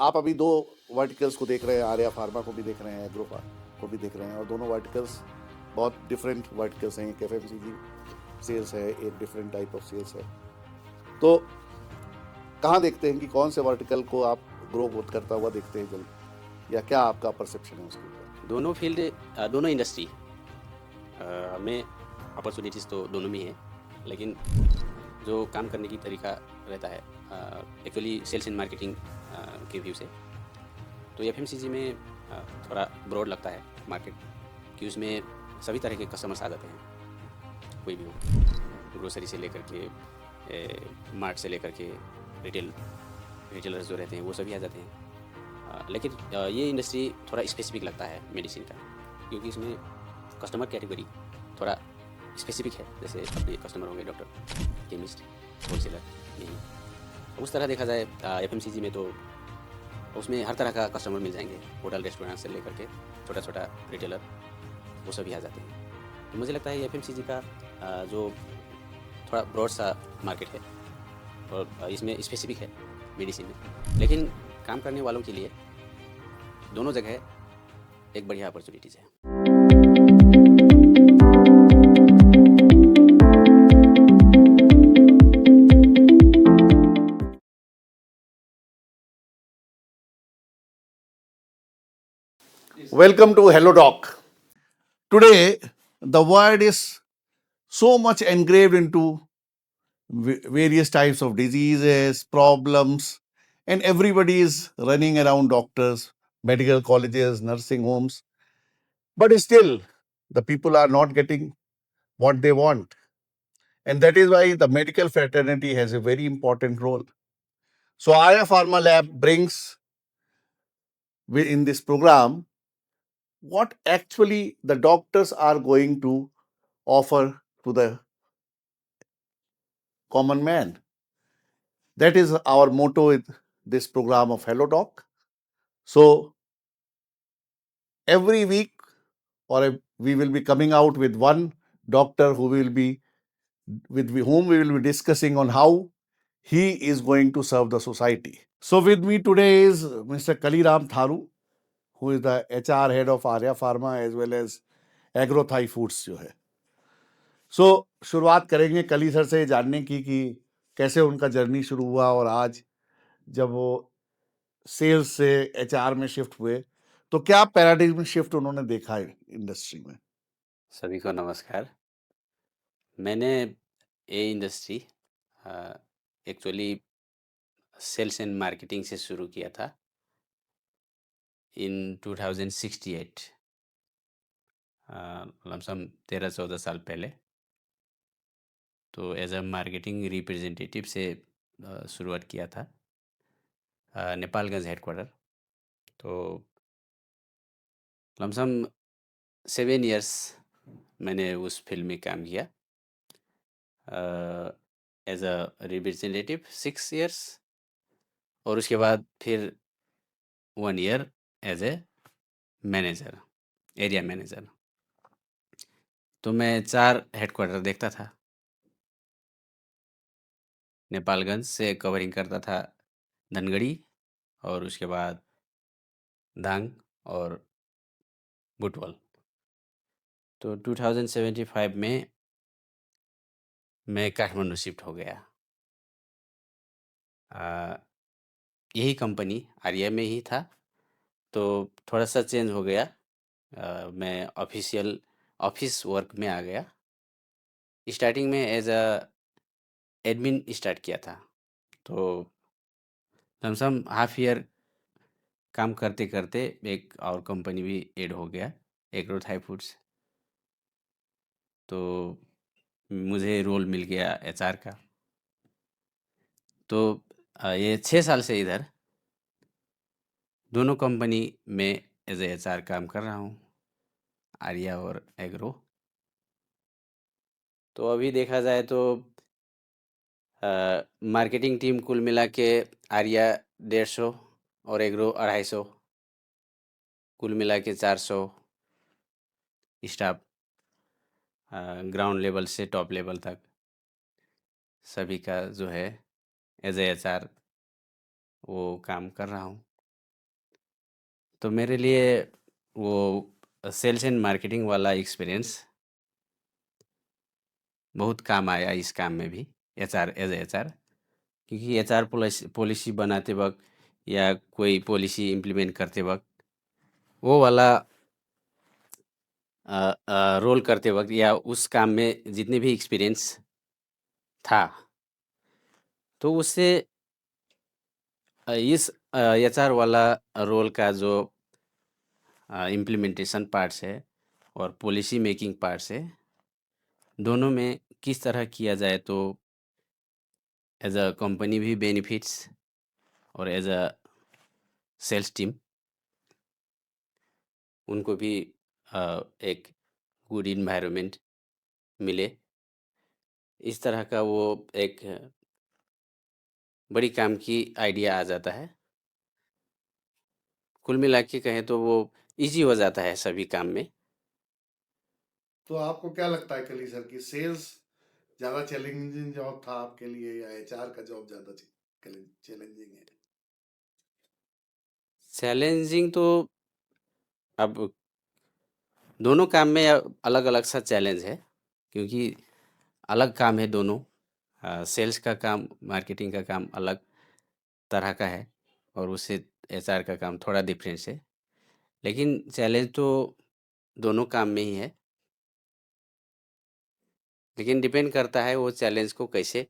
आप अभी दो वर्टिकल्स को देख रहे हैं, आर्या फार्मा को भी देख रहे हैं, एग्रो को भी देख रहे हैं, और दोनों वर्टिकल्स बहुत डिफरेंट वर्टिकल्स हैं। एक एफएमसीजी सेल्स है, एक डिफरेंट टाइप ऑफ सेल्स है। तो कहाँ देखते हैं कि कौन से वर्टिकल को आप ग्रो करता हुआ देखते हैं जल्द, या क्या आपका परसेप्शन है उसके ऊपर? दोनों फील्ड दोनों इंडस्ट्री में अपॉर्चुनिटीज़ तो दोनों में है, लेकिन जो काम करने की तरीका रहता है एक्चुअली सेल्स एंड मार्केटिंग के व्यू से, तो एफएमसीजी में थोड़ा ब्रॉड लगता है मार्केट, कि उसमें सभी तरह के कस्टमर्स आ जाते हैं, कोई भी हो, ग्रोसरी से लेकर के मार्ट से लेकर के रिटेलर्स जो रहते हैं वो सभी आ जाते हैं। लेकिन ये इंडस्ट्री थोड़ा स्पेसिफिक लगता है मेडिसिन का, क्योंकि इसमें कस्टमर कैटेगरी थोड़ा स्पेसिफिक है। जैसे अपने कस्टमर होंगे डॉक्टर, केमिस्ट, होलसेलर, यही। उस तरह देखा जाए एफएमसीजी में तो उसमें हर तरह का कस्टमर मिल जाएंगे, होटल रेस्टोरेंट से लेकर के छोटा छोटा रिटेलर, वो सभी आ जाते हैं। तो मुझे लगता है एफएमसीजी का जो थोड़ा ब्रॉड सा मार्केट है, और इसमें स्पेसिफिक है मेडिसिन में, लेकिन काम करने वालों के लिए दोनों जगह एक बढ़िया अपॉर्चुनिटीज़ है। Welcome to Hello Doc. Today, the word is so much engraved into various types of diseases, problems, and everybody is running around doctors, medical colleges, nursing homes. But still, the people are not getting what they want. And that is why the medical fraternity has a very important role. So, Aya Pharma Lab brings in this program what actually the doctors are going to offer to the common man. That is our motto with this program of Hello Doc. So every week, we will be coming out with one doctor who will be with whom we will be discussing on how he is going to serve the society. So with me today is Mr. Kaliram Tharu, who is the HR head of Arya Pharma as well as Agrothai Foods जो है. सो शुरुआत करेंगे कली sir से जानने की कि कैसे उनका जर्नी शुरू हुआ, और आज जब वो सेल्स से एचआर में शिफ्ट हुए तो क्या पैराडिग्म शिफ्ट उन्होंने देखा है इंडस्ट्री में? सभी को नमस्कार। मैंने ये industry actually sales and marketing से शुरू किया था इन 2068, लमसम 13-14 साल पहले। तो एज अ मार्केटिंग रिप्रेजेंटेटिव से शुरुआत किया था, नेपालगंज हेडक्वार्टर। तो लमसम 7 इयर्स मैंने उस फील्ड में काम किया, एज अ रिप्रेजेंटेटिव 6 इयर्स, और उसके बाद फिर 1 year as a manager, area manager. तो मैं 4 हेडक्वार्टर देखता था। नेपालगंज से कवरिंग करता था धनगढ़ी, और उसके बाद दांग और बुटवल। तो 2075 में मैं काठमांडू शिफ्ट हो गया। यही कंपनी आर्या में ही था, तो थोड़ा सा चेंज हो गया। मैं ऑफिस वर्क में आ गया। स्टार्टिंग में एज अ एडमिन स्टार्ट किया था, तो लमसम हाफ ईयर काम करते करते एक और कंपनी भी ऐड हो गया, एग्रोथाई फूड्स। तो मुझे रोल मिल गया एचआर का। तो ये 6 साल से इधर दोनों कंपनी में एज ए एचआर काम कर रहा हूँ, आर्या और एग्रो। तो अभी देखा जाए तो मार्केटिंग टीम कुल मिला के आर्या 150 और एग्रो 250, कुल मिला के 400 स्टाफ, ग्राउंड लेवल से टॉप लेवल तक सभी का जो है एज ए एचआर वो काम कर रहा हूँ। तो मेरे लिए वो सेल्स एंड मार्केटिंग वाला एक्सपीरियंस बहुत काम आया इस काम में भी, एज एच आर, क्योंकि एचआर पॉलिसी बनाते वक्त या कोई पॉलिसी इम्प्लीमेंट करते वक्त वो वाला रोल करते वक्त या उस काम में जितने भी एक्सपीरियंस था, तो उससे इस एचआर वाला रोल का जो इम्प्लीमेंटेशन पार्ट्स है और पॉलिसी मेकिंग पार्ट्स है, दोनों में किस तरह किया जाए तो एज अ कंपनी भी बेनिफिट्स और एज अ सेल्स टीम उनको भी एक गुड इन्वायरमेंट मिले, इस तरह का वो एक बड़ी काम की आइडिया आ जाता है। कुल मिला के कहें तो वो इजी हो जाता है सभी काम में। तो आपको क्या लगता है कली सर कि सेल्स ज्यादा चैलेंजिंग जॉब था आपके लिए या एचआर का जॉब ज्यादा चैलेंजिंग है? चैलेंजिंग तो अब दोनों काम में अलग अलग सा चैलेंज है, क्योंकि अलग काम है दोनों। सेल्स का काम, मार्केटिंग का काम अलग तरह का है और उससे एचआर का काम थोड़ा डिफरेंस है, लेकिन चैलेंज तो दोनों काम में ही है। लेकिन डिपेंड करता है वो चैलेंज को कैसे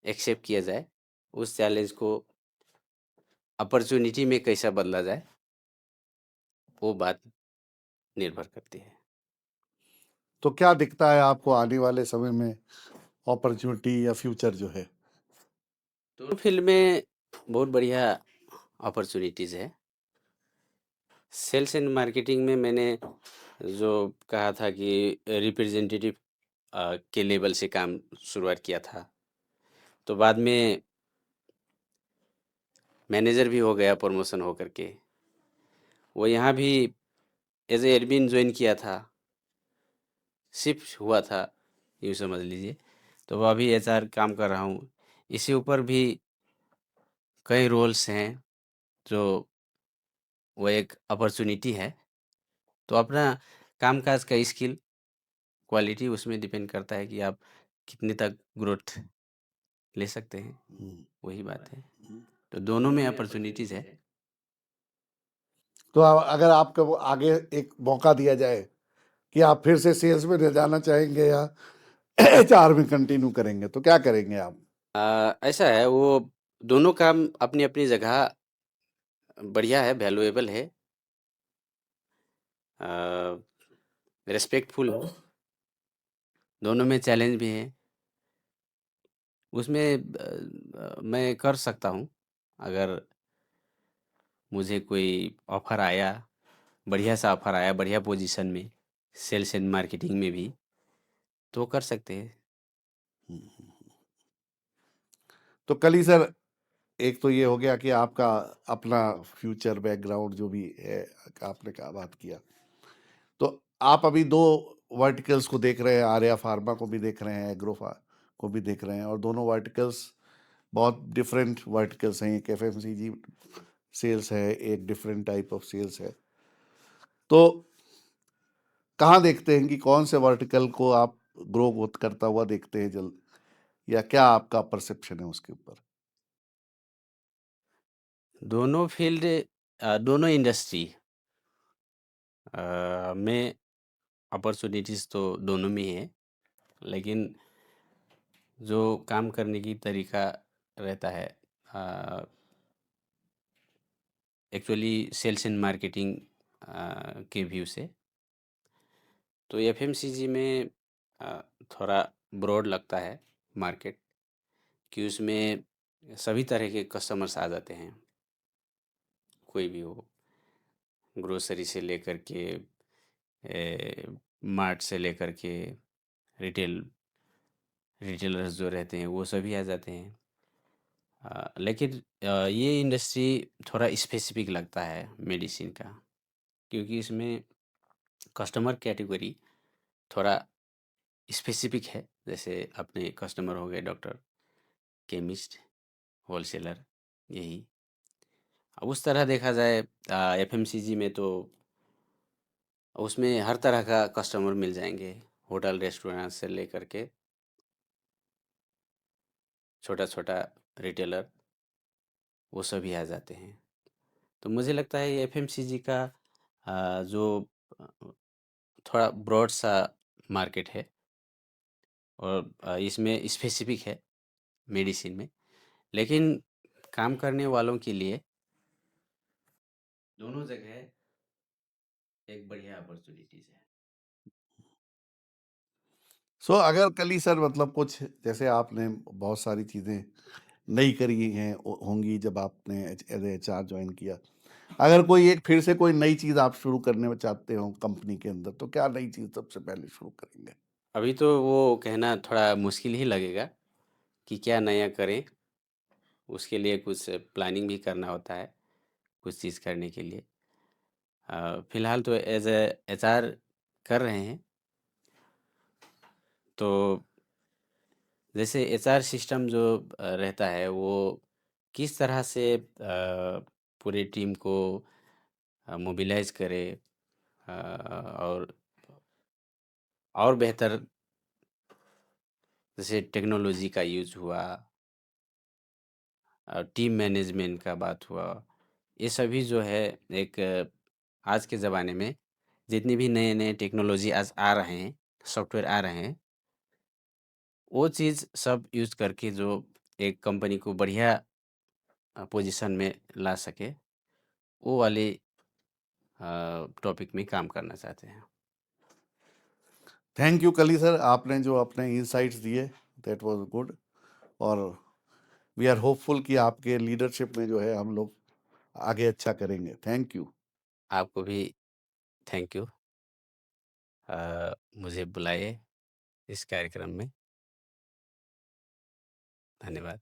एक्सेप्ट किया जाए, उस चैलेंज को अपॉर्चुनिटी में कैसा बदला जाए, वो बात निर्भर करती है। तो क्या दिखता है आपको आने वाले समय में अपॉर्चुनिटी या फ्यूचर जो है? दोनों फील्ड में बहुत बढ़िया अपॉर्चुनिटीज़ है। सेल्स एंड मार्केटिंग में मैंने जो कहा था कि रिप्रेजेंटेटिव के लेवल से काम शुरुआत किया था, तो बाद में मैनेजर भी हो गया प्रमोशन हो करके। वो यहाँ भी एज ए एडमिन ज्वाइन किया था, शिफ्ट हुआ था, यूँ समझ लीजिए। तो वह अभी एचआर काम कर रहा हूँ। इसी ऊपर भी कई रोल्स हैं जो वो एक अपॉर्चुनिटी है। तो अपना कामकाज का स्किल, क्वालिटी उसमें डिपेंड करता है कि आप कितने तक ग्रोथ ले सकते हैं, वही बात है। तो दोनों में अपॉर्चुनिटीज़ है। तो अगर आपको आगे एक मौका दिया जाए कि आप फिर से सेल्स में जाना चाहेंगे या एचआर में कंटिन्यू करेंगे तो क्या करेंगे आप? ऐसा है, वो दोनों काम अपनी अपनी जगह बढ़िया है, वैल्यूएबल है, रिस्पेक्टफुल है, दोनों में चैलेंज भी है। उसमें मैं कर सकता हूँ, अगर मुझे कोई ऑफ़र आया, बढ़िया सा ऑफ़र आया, बढ़िया पोजीशन में, सेल्स एंड मार्केटिंग में भी, तो कर सकते हैं। तो कल ही सर, एक तो ये हो गया कि आपका अपना फ्यूचर बैकग्राउंड जो भी है, आपने क्या बात किया, तो आप अभी दो वर्टिकल्स को देख रहे हैं, आर्या फार्मा को भी देख रहे हैं, एग्रोफा को भी देख रहे हैं, और दोनों वर्टिकल्स बहुत डिफरेंट वर्टिकल्स हैं। एक एफएमसीजी सेल्स है, एक डिफरेंट टाइप ऑफ सेल्स है। तो कहाँ देखते हैं कि कौन से वर्टिकल को आप ग्रो करता हुआ देखते हैं जल्द, या क्या आपका परसेप्शन है उसके ऊपर? दोनों फील्ड, दोनों इंडस्ट्री में अपॉर्चुनिटीज़ तो दोनों में ही है, लेकिन जो काम करने की तरीका रहता है, एक्चुअली सेल्स एंड मार्केटिंग के व्यू से, तो एफएमसीजी में थोड़ा ब्रॉड लगता है मार्केट, कि उसमें सभी तरह के कस्टमर्स आ जाते हैं, कोई भी हो, ग्रोसरी से लेकर के मार्ट से लेकर के रिटेलर्स जो रहते हैं वो सभी आ जाते हैं। लेकिन ये इंडस्ट्री थोड़ा स्पेसिफिक लगता है मेडिसिन का, क्योंकि इसमें कस्टमर कैटेगरी थोड़ा स्पेसिफिक है। जैसे अपने कस्टमर हो गए डॉक्टर, केमिस्ट, होलसेलर, यही। उस तरह देखा जाए एफएमसीजी में तो उसमें हर तरह का कस्टमर मिल जाएंगे, होटल रेस्टोरेंट से लेकर के छोटा छोटा रिटेलर, वो सभी आ जाते हैं। तो मुझे लगता है ये एफएमसीजी का जो अ, थोड़ा ब्रॉड सा मार्केट है, और इसमें स्पेसिफिक है मेडिसिन में, लेकिन काम करने वालों के लिए दोनों जगह एक बढ़िया अपॉर्चुनिटीज है। सो अगर कल ही सर मतलब कुछ जैसे आपने बहुत सारी चीज़ें नई करी हैं होंगी जब आपने एज एच आर ज्वाइन किया, अगर कोई एक फिर से कोई नई चीज़ आप शुरू करने में चाहते हो कंपनी के अंदर, तो क्या नई चीज़ सबसे पहले शुरू करेंगे? अभी तो वो कहना थोड़ा मुश्किल ही लगेगा कि क्या नया करें। उसके लिए कुछ प्लानिंग भी करना होता है कुछ चीज़ करने के लिए। फिलहाल तो एज ए एचआर कर रहे हैं। तो जैसे एचआर सिस्टम जो रहता है वो किस तरह से पूरे टीम को मोबिलाइज करे, और बेहतर, जैसे टेक्नोलॉजी का यूज हुआ, टीम मैनेजमेंट का बात हुआ, ये सभी जो है एक आज के ज़माने में जितनी भी नए नए टेक्नोलॉजी आज आ रहे हैं, सॉफ्टवेयर आ रहे हैं, वो चीज़ सब यूज़ करके जो एक कंपनी को बढ़िया पोजीशन में ला सके, वो वाले टॉपिक में काम करना चाहते हैं। थैंक यू कली सर, आपने जो अपने इंसाइट्स दिए दैट वाज गुड, और वी आर होपफुल कि आपके लीडरशिप में जो है हम लोग आगे अच्छा करेंगे। Thank you. आपको भी थैंक यू, मुझे बुलाए इस कार्यक्रम में। धन्यवाद।